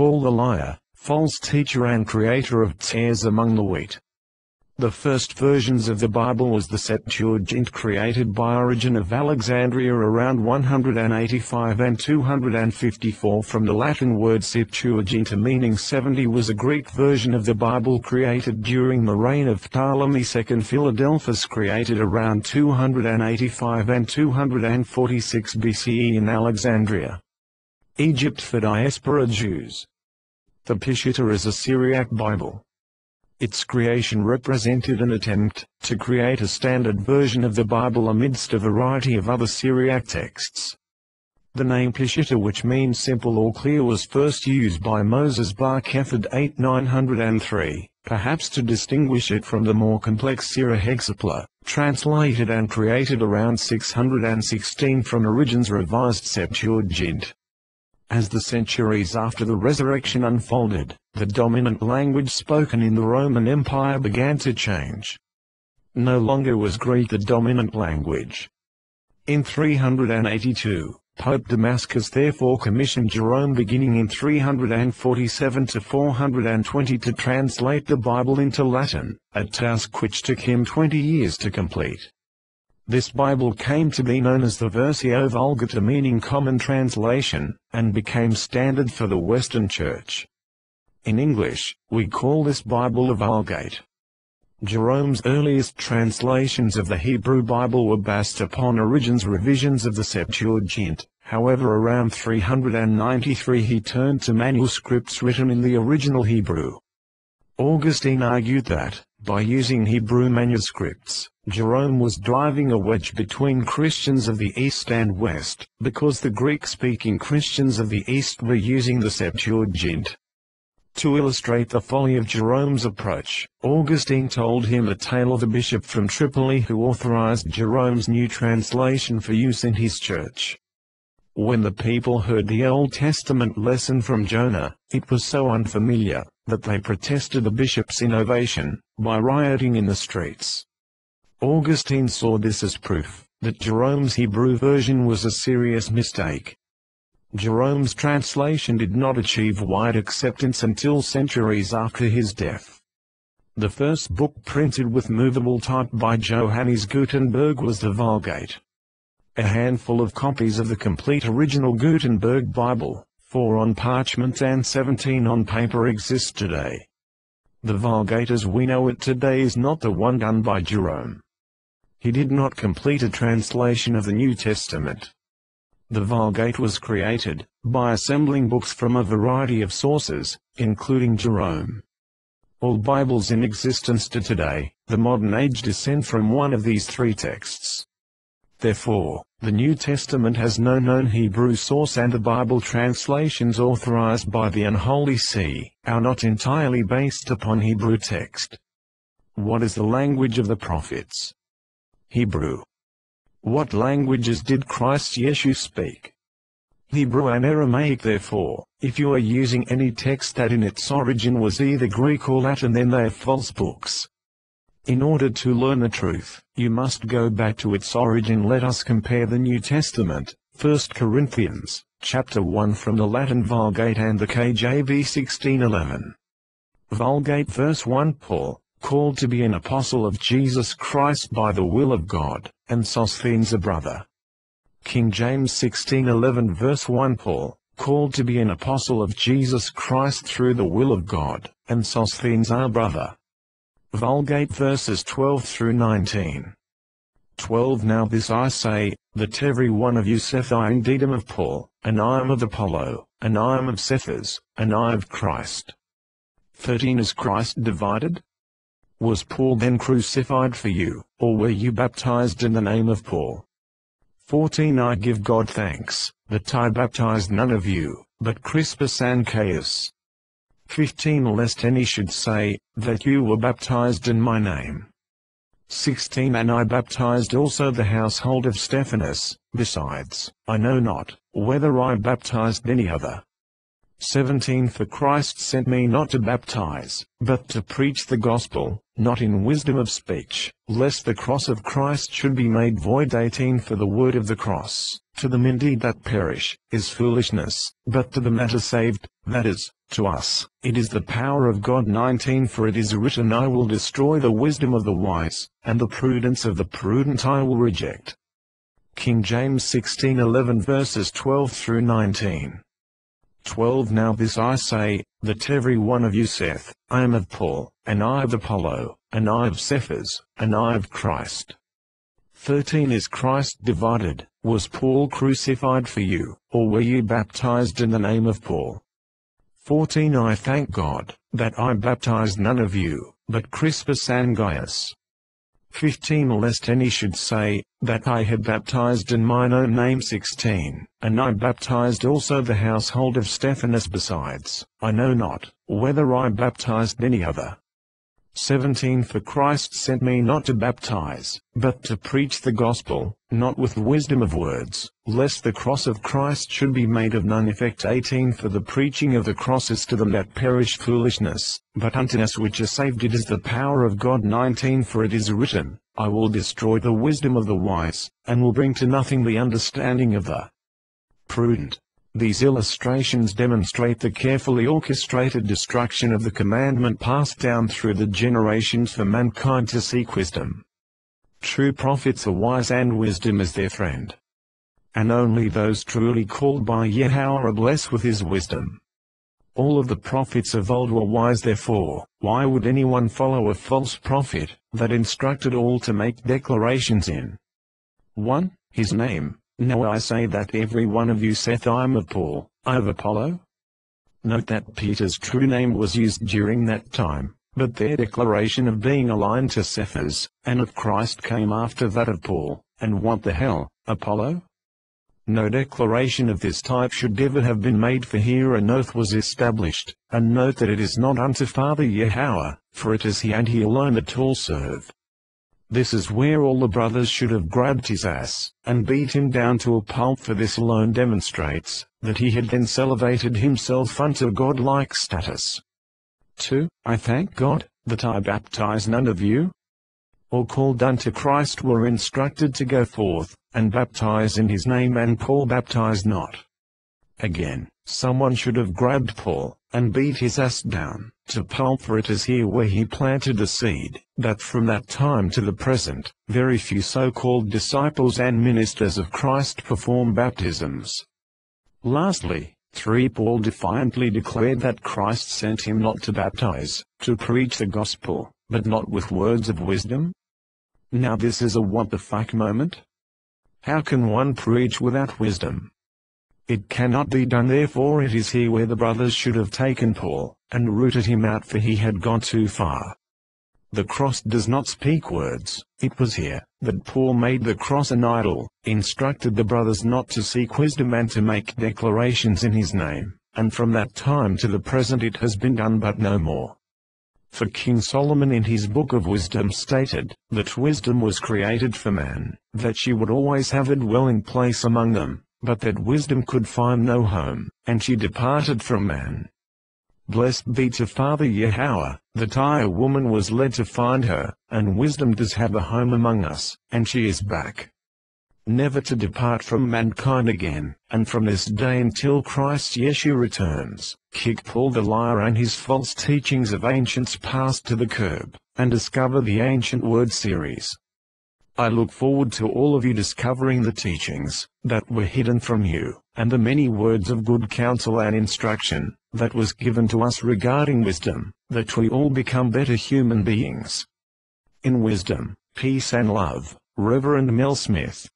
Paul the liar, false teacher and creator of tares among the wheat. The first versions of the Bible was the Septuagint, created by Origen of Alexandria around 185 and 254 from the Latin word septuaginta meaning 70, was a Greek version of the Bible created during the reign of Ptolemy II Philadelphus, created around 285 and 246 B.C.E. in Alexandria, Egypt, for Diaspora Jews. The Peshitta is a Syriac Bible. Its creation represented an attempt to create a standard version of the Bible amidst a variety of other Syriac texts. The name Peshitta, which means simple or clear, was first used by Moses bar Kepha 8-903, perhaps to distinguish it from the more complex Syrohexapla, translated and created around 616 from Origen's revised Septuagint. As the centuries after the resurrection unfolded, the dominant language spoken in the Roman Empire began to change. No longer was Greek the dominant language. In 382, Pope Damascus therefore commissioned Jerome beginning in 347 to 420 to translate the Bible into Latin, a task which took him 20 years to complete. This Bible came to be known as the versio vulgata, meaning common translation, and became standard for the Western Church. In English, we call this Bible the Vulgate. Jerome's earliest translations of the Hebrew Bible were based upon Origen's revisions of the Septuagint. However, around 393 he turned to manuscripts written in the original Hebrew. Augustine argued that, by using Hebrew manuscripts, Jerome was driving a wedge between Christians of the East and West, because the Greek-speaking Christians of the East were using the Septuagint. To illustrate the folly of Jerome's approach, Augustine told him a tale of a bishop from Tripoli who authorized Jerome's new translation for use in his church. When the people heard the Old Testament lesson from Jonah, it was so unfamiliar that they protested the bishop's innovation by rioting in the streets. Augustine saw this as proof that Jerome's Hebrew version was a serious mistake. Jerome's translation did not achieve wide acceptance until centuries after his death. The first book printed with movable type by Johannes Gutenberg was the Vulgate. A handful of copies of the complete original Gutenberg Bible, 4 on parchment and 17 on paper, exist today. The Vulgate as we know it today is not the one done by Jerome. He did not complete a translation of the New Testament. The Vulgate was created by assembling books from a variety of sources, including Jerome. All Bibles in existence to today, the modern age, descend from one of these three texts. Therefore, the New Testament has no known Hebrew source, and the Bible translations authorized by the Unholy See are not entirely based upon Hebrew text. What is the language of the prophets? Hebrew. What languages did Christ Yeshua speak? Hebrew and Aramaic. Therefore, if you are using any text that in its origin was either Greek or Latin, then they are false books. In order to learn the truth, you must go back to its origin. Let us compare the New Testament, 1 Corinthians, chapter 1 from the Latin Vulgate and the KJV 1611. Vulgate verse 1. Paul, called to be an apostle of Jesus Christ by the will of God, and Sosthenes a brother. King James 1611 verse 1. Paul, called to be an apostle of Jesus Christ through the will of God, and Sosthenes our brother. Vulgate verses 12 through 19. 12. Now this I say, that every one of you saith, I indeed am of Paul, and I am of Apollo, and I am of Cephas, and I of Christ. 13. Is Christ divided? Was Paul then crucified for you, or were you baptized in the name of Paul? 14. I give God thanks, that I baptized none of you, but Crispus and Gaius. 15. Lest any should say, that you were baptized in my name. 16. And I baptized also the household of Stephanas. Besides, I know not, whether I baptized any other. 17. For Christ sent me not to baptize, but to preach the gospel, not in wisdom of speech, lest the cross of Christ should be made void. 18. For the word of the cross, To them indeed that perish, is foolishness, but to them that are saved, that is, to us, it is the power of God. 19 For it is written, I will destroy the wisdom of the wise, and the prudence of the prudent I will reject. King James 16:11 verses 12 through 19. 12 Now this I say, that every one of you saith, I am of Paul, and I of Apollo, and I of Cephas, and I of Christ. 13 Is Christ divided? Was Paul crucified for you, or were you baptized in the name of Paul? 14 I thank God, that I baptized none of you, but Crispus and Gaius. 15 Lest any should say, that I had baptized in mine own name. 16 And I baptized also the household of Stephanas besides, I know not, whether I baptized any other. 17 For Christ sent me not to baptize, but to preach the gospel, not with wisdom of words, lest the cross of Christ should be made of none effect. 18 For the preaching of the cross is to them that perish foolishness, but unto us which are saved it is the power of God. 19 For it is written, I will destroy the wisdom of the wise, and will bring to nothing the understanding of the prudent. These illustrations demonstrate the carefully orchestrated destruction of the commandment passed down through the generations for mankind to seek wisdom. True prophets are wise, and wisdom is their friend. And only those truly called by Yahweh are blessed with his wisdom. All of the prophets of old were wise, therefore, why would anyone follow a false prophet, that instructed all to make declarations in 1. His name. Now I say that every one of you saith, I am of Paul, I of Apollo. Note that Peter's true name was used during that time, but their declaration of being aligned to Cephas, and of Christ came after that of Paul. And what the hell, Apollo? No declaration of this type should ever have been made, for here an oath was established, and note that it is not unto Father Yahweh, for it is he and he alone that all serve. This is where all the brothers should have grabbed his ass, and beat him down to a pulp, for this alone demonstrates, that he had then elevated himself unto godlike status. 2. I thank God, that I baptize none of you. All called unto Christ were instructed to go forth, and baptize in his name, and Paul baptized not. Again, someone should have grabbed Paul, and beat his ass down, to pulp, for it is here where he planted the seed, that from that time to the present, very few so-called disciples and ministers of Christ perform baptisms. Lastly, 3. Paul defiantly declared that Christ sent him not to baptize, to preach the gospel, but not with words of wisdom. Now this is a what the fuck moment? How can one preach without wisdom? It cannot be done, therefore it is here where the brothers should have taken Paul, and rooted him out, for he had gone too far. The cross does not speak words. It was here that Paul made the cross an idol, instructed the brothers not to seek wisdom and to make declarations in his name, and from that time to the present it has been done, but no more. For King Solomon in his Book of Wisdom stated, that wisdom was created for man, that she would always have a dwelling place among them, but that wisdom could find no home, and she departed from man. Blessed be to Father Yahweh, that I, a woman, was led to find her, and wisdom does have a home among us, and she is back, never to depart from mankind again, and from this day until Christ Yeshua returns, kick Paul the liar and his false teachings of ancients past to the curb, and discover the Ancient Word series. I look forward to all of you discovering the teachings that were hidden from you, and the many words of good counsel and instruction that was given to us regarding wisdom, that we all become better human beings. In wisdom, peace and love, Reverend Mel Smith.